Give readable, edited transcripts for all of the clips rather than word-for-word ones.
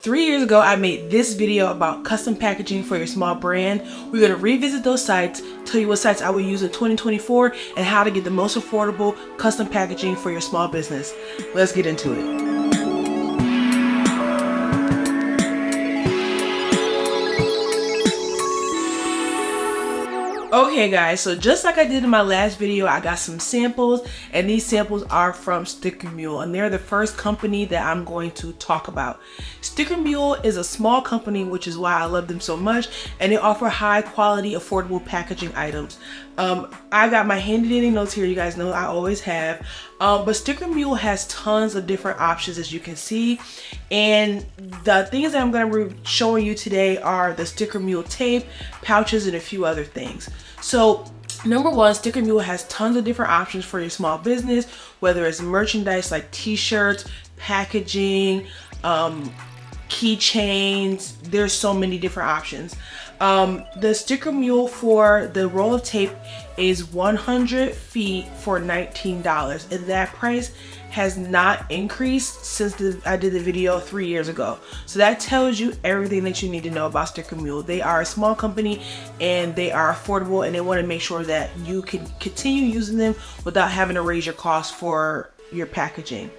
3 years ago, I made this video about custom packaging for your small brand. We're going to revisit those sites, tell you what sites I would use in 2024, and how to get the most affordable custom packaging for your small business. Let's get into it. Okay guys, so just like I did in my last video, I got some samples, and these samples are from Sticker Mule, and they're the first company that I'm going to talk about. Sticker Mule is a small company, which is why I love them so much, and they offer high quality, affordable packaging items. I got my handy dandy notes here, you guys know I always have, but Sticker Mule has tons of different options, as you can see, and the things that I'm going to be showing you today are the Sticker Mule tape, pouches, and a few other things. So number one, Sticker Mule has tons of different options for your small business, whether it's merchandise like t-shirts, packaging, keychains. There's so many different options. The Sticker Mule for the roll of tape is 100 feet for $19, and that price has not increased since I did the video 3 years ago. So that tells you everything that you need to know about Sticker Mule. They are a small company and they are affordable, and they want to make sure that you can continue using them without having to raise your costs for your packaging.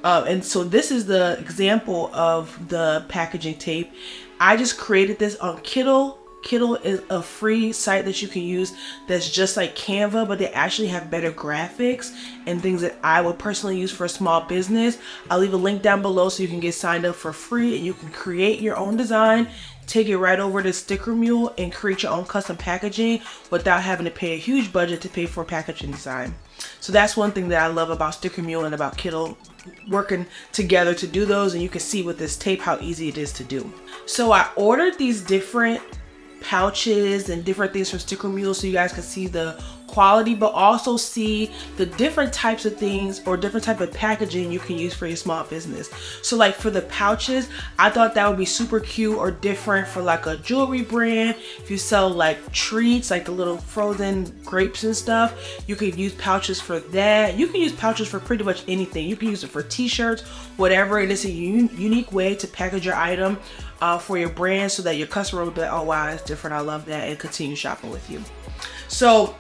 And so this is the example of the packaging tape. I just created this on Kittl. Kittl is a free site that you can use that's just like Canva, but they actually have better graphics and things that I would personally use for a small business. I'll leave a link down below so you can get signed up for free, and you can create your own design, take it right over to Sticker Mule, and create your own custom packaging without having to pay a huge budget to pay for packaging design. So that's one thing that I love about Sticker Mule and about Kittl, working together to do those, and you can see with this tape how easy it is to do. So I ordered these different pouches and different things from Sticker Mule so you guys can see the quality, but also see the different types of things or different type of packaging you can use for your small business. So like for the pouches, I thought that would be super cute or different for like a jewelry brand. If you sell like treats, like the little frozen grapes and stuff, you could use pouches for that. You can use pouches for pretty much anything. You can use it for t-shirts, whatever. It is a unique way to package your item for your brand so that your customer will be like, oh wow, that's different, I love that, and continue shopping with you. So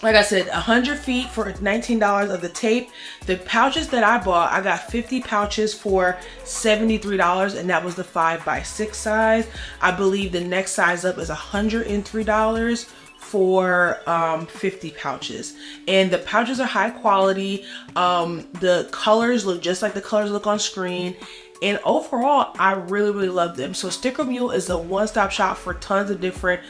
like I said, 100 feet for $19 of the tape. The pouches that I bought, I got 50 pouches for $73, and that was the 5x6 size. I believe the next size up is $103 for 50 pouches, and the pouches are high quality. The colors look just like the colors look on screen, and overall I really love them. So Sticker Mule is a one-stop shop for tons of different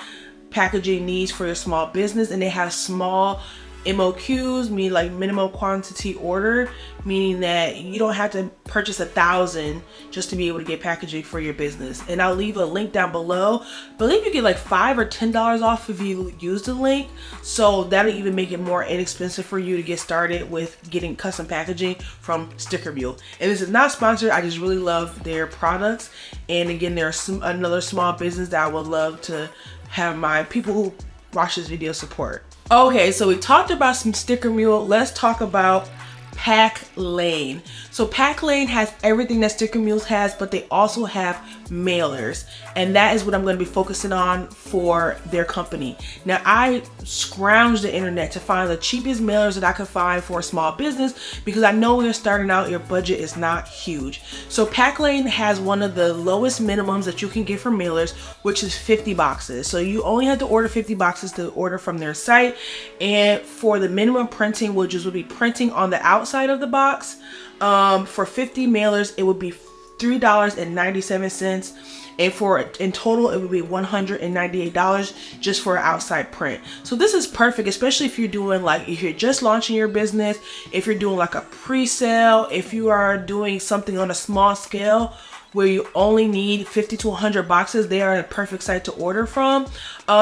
packaging needs for your small business, and they have small MOQs, meaning like minimum quantity order, meaning that you don't have to purchase 1,000 just to be able to get packaging for your business. And I'll leave a link down below. I believe you get like $5 or $10 off if you use the link, so that'll even make it more inexpensive for you to get started with getting custom packaging from Sticker Mule. And this is not sponsored, I just really love their products, and again, they're another small business that I would love to have my people who watch this video support. Okay, so we talked about some Sticker Mule. Let's talk about Packlane. So Packlane has everything that Sticker Mule has, but they also have mailers, and that is what I'm going to be focusing on for their company. Now I scrounged the internet to find the cheapest mailers that I could find for a small business, because I know when you're starting out, your budget is not huge. So Packlane has one of the lowest minimums that you can get for mailers, which is 50 boxes. So you only have to order 50 boxes to order from their site, and for the minimum printing, which is would be printing on the outside of the box, for 50 mailers it would be $3.97, and for in total it would be $198 just for an outside print. So this is perfect, especially if you're doing like, if you're just launching your business, if you're doing like a pre-sale, if you are doing something on a small scale where you only need 50 to 100 boxes, they are a perfect site to order from,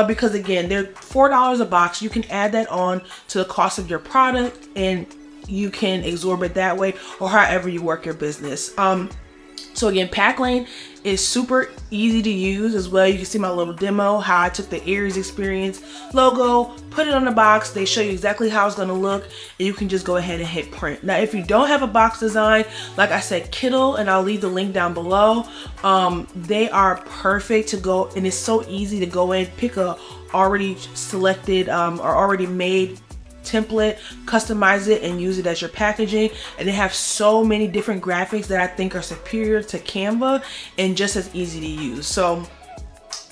because again, they're $4 a box. You can add that on to the cost of your product, and you can absorb it that way, or however you work your business. So again, Packlane is super easy to use as well. You can see my little demo, how I took the Aries Experience logo, put it on the box. They show you exactly how it's gonna look, and you can just go ahead and hit print. Now, if you don't have a box design, like I said, Kittle, and I'll leave the link down below, they are perfect to go, and it's so easy to go in, pick a already selected or already made template, customize it, and use it as your packaging. And they have so many different graphics that I think are superior to Canva and just as easy to use. So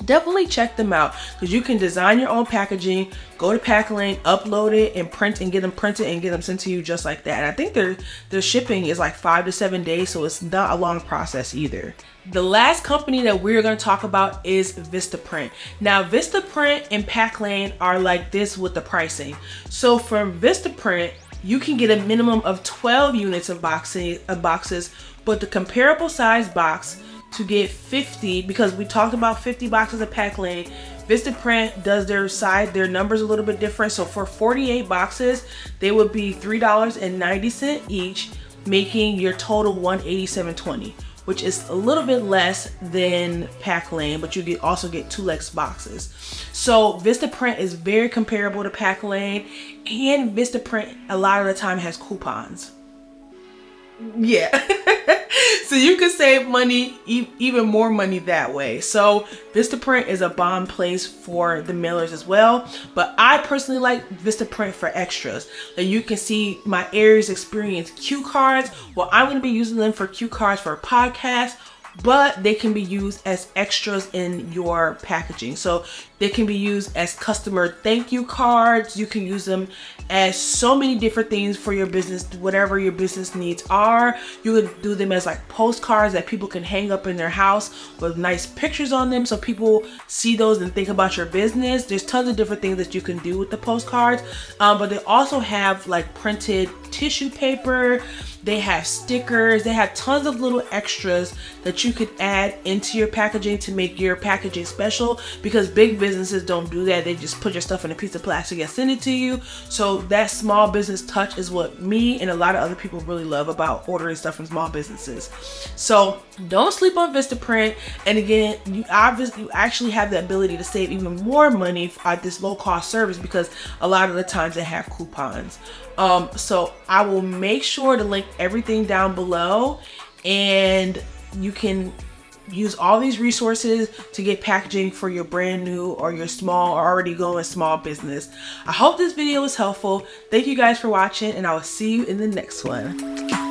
definitely check them out, because you can design your own packaging, go to Packlane, upload it, and print and get them printed and get them sent to you just like that. And I think their shipping is like 5 to 7 days, so it's not a long process either. The last company that we're going to talk about is Vistaprint. Now, Vistaprint and Packlane are like this with the pricing. So for Vistaprint, you can get a minimum of 12 units of boxes, but the comparable size box to get 50, because we talked about 50 boxes of Packlane, Vistaprint does their numbers a little bit different. So for 48 boxes, they would be $3.90 each, making your total $187.20. which is a little bit less than Packlane, but you also get 2 less boxes. So Vistaprint is very comparable to Packlane, and Vistaprint a lot of the time has coupons. Yeah. So you can save money, even more money that way. So Vistaprint is a bomb place for the mailers as well. But I personally like Vistaprint for extras. And you can see my Aries Experience cue cards. Well, I'm going to be using them for cue cards for a podcast, but they can be used as extras in your packaging. So they can be used as customer thank you cards. You can use them as so many different things for your business, whatever your business needs are. You could do them as like postcards that people can hang up in their house with nice pictures on them, so people see those and think about your business. There's tons of different things that you can do with the postcards, but they also have like printed tissue paper. They have stickers. They have tons of little extras that you could add into your packaging to make your packaging special, because big businesses don't do that. They just put your stuff in a piece of plastic and send it to you. So that small business touch is what me and a lot of other people really love about ordering stuff from small businesses. So don't sleep on Vistaprint. And again, you actually have the ability to save even more money at this low cost service, because a lot of the times they have coupons. So I will make sure to link everything down below, and you can use all these resources to get packaging for your brand new or your small or already going small business. I hope this video was helpful. Thank you guys for watching, and I will see you in the next one.